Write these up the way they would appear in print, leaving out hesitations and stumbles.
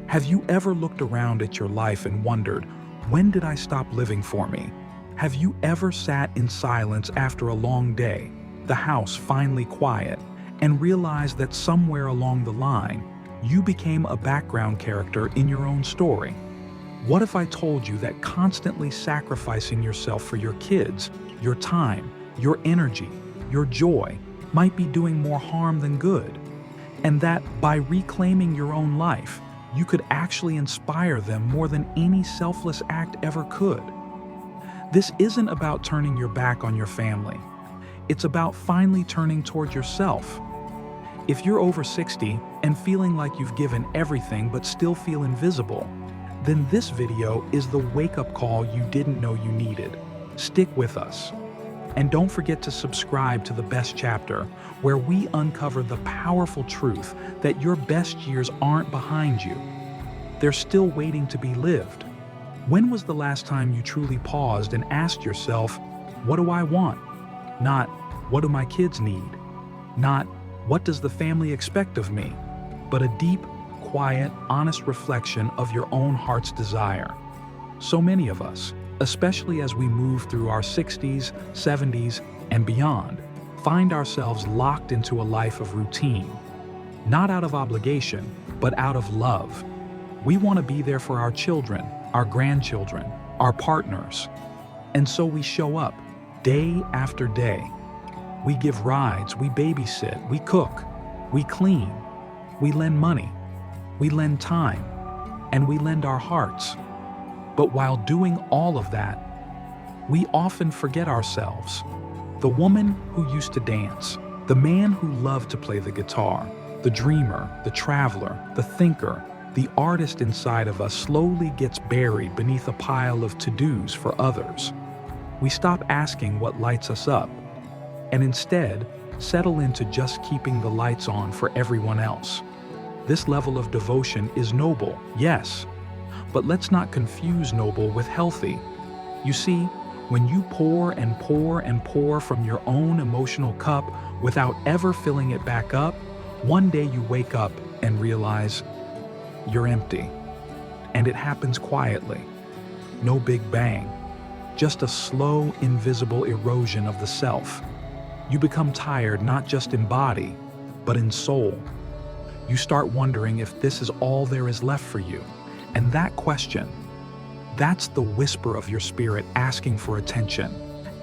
Have you ever looked around at your life and wondered, when did I stop living for me? Have you ever sat in silence after a long day, the house finally quiet, and realized that somewhere along the line, you became a background character in your own story? What if I told you that constantly sacrificing yourself for your kids, your time, your energy, your joy, might be doing more harm than good? And that by reclaiming your own life, you could actually inspire them more than any selfless act ever could. This isn't about turning your back on your family. It's about finally turning toward yourself. If you're over 60 and feeling like you've given everything but still feel invisible, then this video is the wake-up call you didn't know you needed. Stick with us. And don't forget to subscribe to The Best Chapter, where we uncover the powerful truth that your best years aren't behind you. They're still waiting to be lived. When was the last time you truly paused and asked yourself, what do I want? Not, what do my kids need? Not, what does the family expect of me? But a deep, quiet, honest reflection of your own heart's desire. So many of us, especially as we move through our 60s, 70s, and beyond, find ourselves locked into a life of routine. Not out of obligation, but out of love. We want to be there for our children, our grandchildren, our partners. And so we show up, day after day. We give rides, we babysit, we cook, we clean, we lend money, we lend time, and we lend our hearts. But while doing all of that, we often forget ourselves. The woman who used to dance, the man who loved to play the guitar, the dreamer, the traveler, the thinker, the artist inside of us slowly gets buried beneath a pile of to-dos for others. We stop asking what lights us up, and instead settle into just keeping the lights on for everyone else. This level of devotion is noble, yes, but let's not confuse noble with healthy. You see, when you pour and pour and pour from your own emotional cup without ever filling it back up, one day you wake up and realize you're empty. And it happens quietly. No big bang. Just a slow, invisible erosion of the self. You become tired not just in body, but in soul. You start wondering if this is all there is left for you. And that question, that's the whisper of your spirit asking for attention,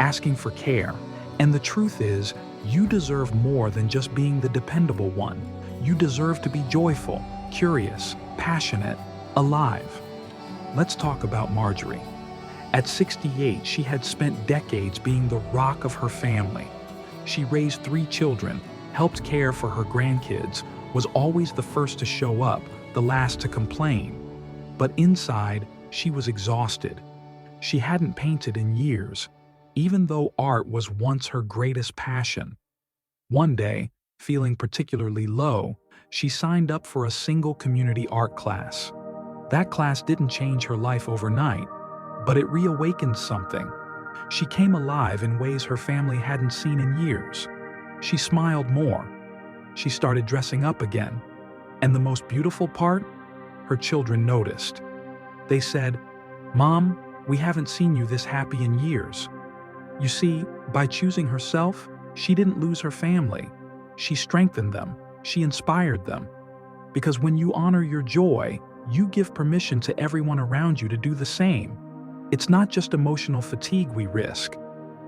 asking for care. And the truth is, you deserve more than just being the dependable one. You deserve to be joyful, curious, passionate, alive. Let's talk about Marjorie. At 68, she had spent decades being the rock of her family. She raised 3 children, helped care for her grandkids, was always the first to show up, the last to complain. But inside, she was exhausted. She hadn't painted in years, even though art was once her greatest passion. One day, feeling particularly low, she signed up for a single community art class. That class didn't change her life overnight, but it reawakened something. She came alive in ways her family hadn't seen in years. She smiled more. She started dressing up again. And the most beautiful part? Her children noticed. They said, "Mom, we haven't seen you this happy in years." You see, by choosing herself, she didn't lose her family. She strengthened them. She inspired them. Because when you honor your joy, you give permission to everyone around you to do the same. It's not just emotional fatigue we risk.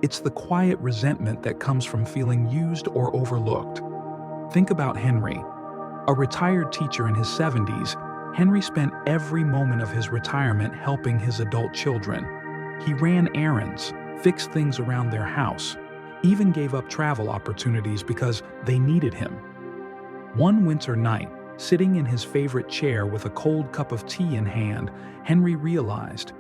It's the quiet resentment that comes from feeling used or overlooked. Think about Henry. A retired teacher in his 70s, Henry spent every moment of his retirement helping his adult children. He ran errands, fixed things around their house, even gave up travel opportunities because they needed him. One winter night, sitting in his favorite chair with a cold cup of tea in hand, Henry realized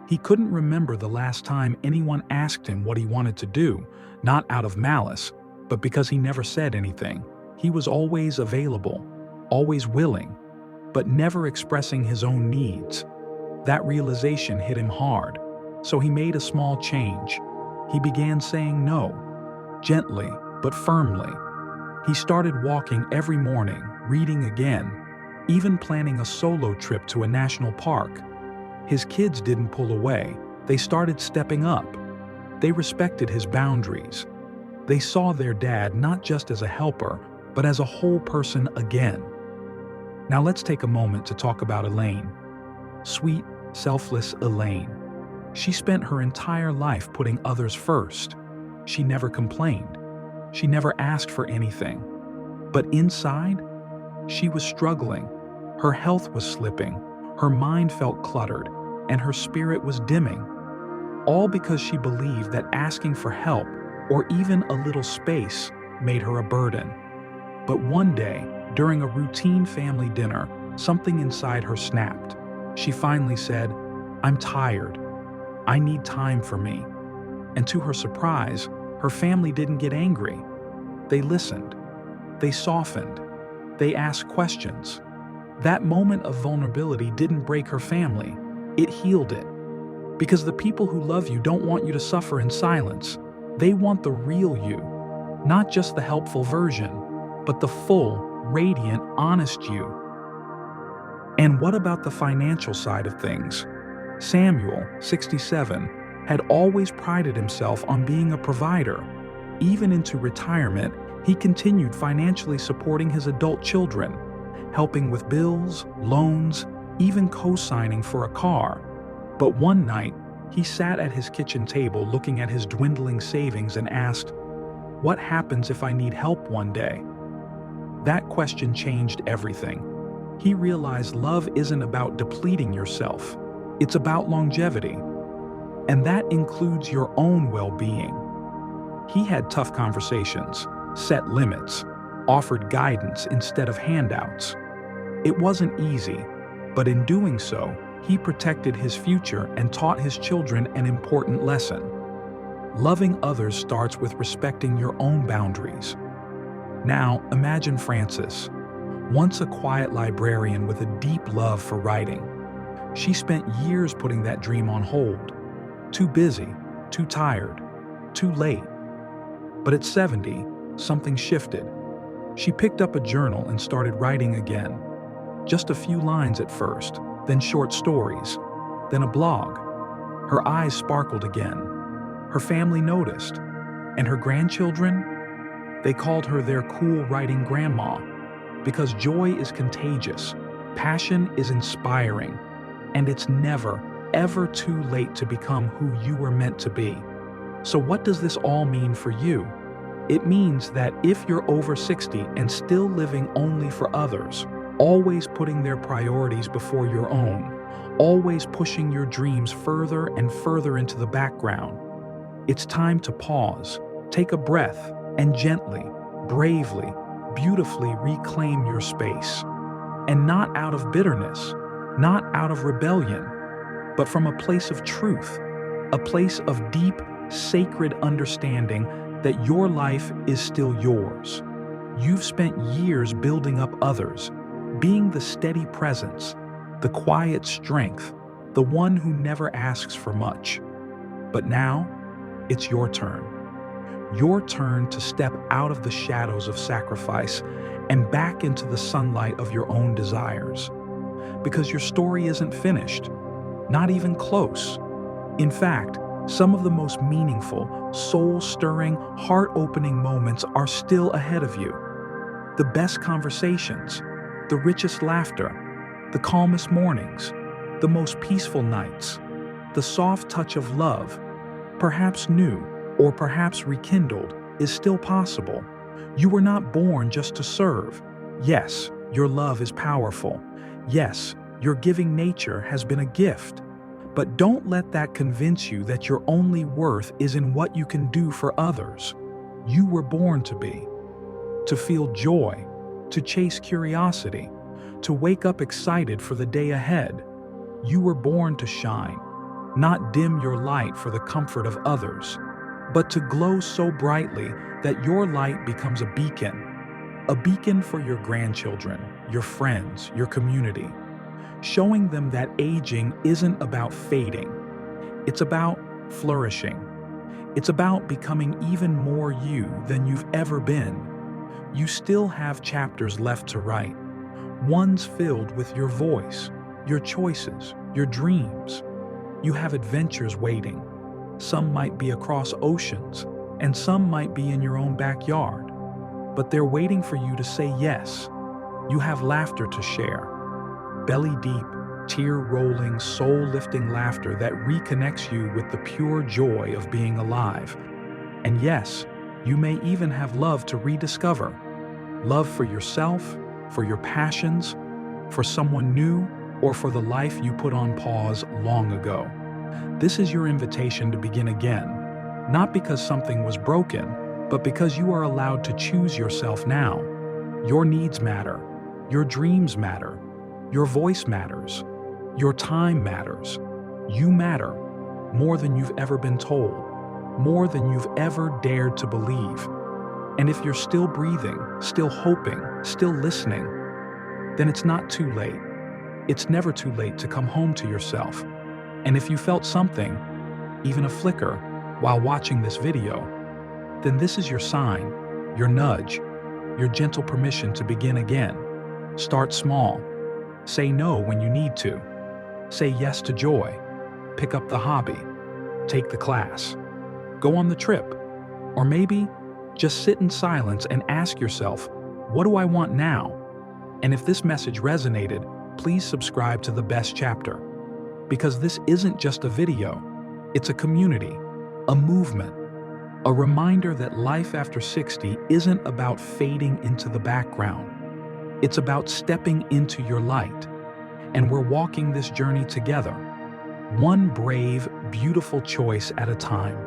he couldn't remember the last time anyone asked him what he wanted to do, not out of malice, but because he never said anything. He was always available, always willing, but never expressing his own needs. That realization hit him hard, so he made a small change. He began saying no, gently but firmly. He started walking every morning, reading again, even planning a solo trip to a national park. His kids didn't pull away. They started stepping up. They respected his boundaries. They saw their dad not just as a helper, but as a whole person again. Now let's take a moment to talk about Elaine. Sweet, selfless Elaine. She spent her entire life putting others first. She never complained. She never asked for anything. But inside, she was struggling. Her health was slipping. Her mind felt cluttered, and her spirit was dimming. All because she believed that asking for help or even a little space made her a burden. But one day, during a routine family dinner, something inside her snapped. She finally said, "I'm tired. I need time for me." And to her surprise, her family didn't get angry. They listened. They softened. They asked questions. That moment of vulnerability didn't break her family. It healed it. Because the people who love you don't want you to suffer in silence. They want the real you, not just the helpful version, but the full, radiant, honest you. And what about the financial side of things? Samuel, 67, had always prided himself on being a provider. Even into retirement, he continued financially supporting his adult children, helping with bills, loans, even co-signing for a car. But one night, he sat at his kitchen table looking at his dwindling savings and asked, "What happens if I need help one day?" That question changed everything. He realized love isn't about depleting yourself. It's about longevity. And that includes your own well-being. He had tough conversations, set limits, offered guidance instead of handouts. It wasn't easy, but in doing so, he protected his future and taught his children an important lesson. Loving others starts with respecting your own boundaries. Now, imagine Frances, once a quiet librarian with a deep love for writing. She spent years putting that dream on hold. Too busy, too tired, too late. But at 70, something shifted. She picked up a journal and started writing again. Just a few lines at first, then short stories, then a blog. Her eyes sparkled again. Her family noticed. And her grandchildren? They called her their cool writing grandma. Because joy is contagious, passion is inspiring, and it's never, ever too late to become who you were meant to be. So what does this all mean for you? It means that if you're over 60 and still living only for others, always putting their priorities before your own, always pushing your dreams further and further into the background, it's time to pause, take a breath, and gently, bravely, beautifully reclaim your space. And not out of bitterness, not out of rebellion, but from a place of truth, a place of deep, sacred understanding that your life is still yours. You've spent years building up others, being the steady presence, the quiet strength, the one who never asks for much. But now, it's your turn. Your turn to step out of the shadows of sacrifice and back into the sunlight of your own desires. Because your story isn't finished, not even close. In fact, some of the most meaningful, soul-stirring, heart-opening moments are still ahead of you. The best conversations, the richest laughter, the calmest mornings, the most peaceful nights, the soft touch of love, perhaps new or perhaps rekindled, is still possible. You were not born just to serve. Yes, your love is powerful. Yes, your giving nature has been a gift. But don't let that convince you that your only worth is in what you can do for others. You were born to be, to feel joy, to chase curiosity, to wake up excited for the day ahead. You were born to shine, not dim your light for the comfort of others, but to glow so brightly that your light becomes a beacon for your grandchildren, your friends, your community, showing them that aging isn't about fading. It's about flourishing. It's about becoming even more you than you've ever been. You still have chapters left to write, Ones filled with your voice, your choices, your dreams. You have adventures waiting. Some might be across oceans, and some might be in your own backyard. But they're waiting for you to say yes. You have laughter to share. Belly deep, tear-rolling, soul-lifting laughter that reconnects you with the pure joy of being alive. And yes, you may even have love to rediscover. Love for yourself, for your passions, for someone new, or for the life you put on pause long ago. This is your invitation to begin again, not because something was broken, but because you are allowed to choose yourself now. Your needs matter. Your dreams matter. Your voice matters. Your time matters. You matter more than you've ever been told, more than you've ever dared to believe. And if you're still breathing, still hoping, still listening, then it's not too late. It's never too late to come home to yourself. And if you felt something, even a flicker, while watching this video, then this is your sign, your nudge, your gentle permission to begin again. Start small. Say no when you need to. Say yes to joy. Pick up the hobby. Take the class. Go on the trip. Or maybe just sit in silence and ask yourself, what do I want now? And if this message resonated, please subscribe to The Best Chapter. Because this isn't just a video, it's a community, a movement, a reminder that life after 60 isn't about fading into the background. It's about stepping into your light. And we're walking this journey together, one brave, beautiful choice at a time.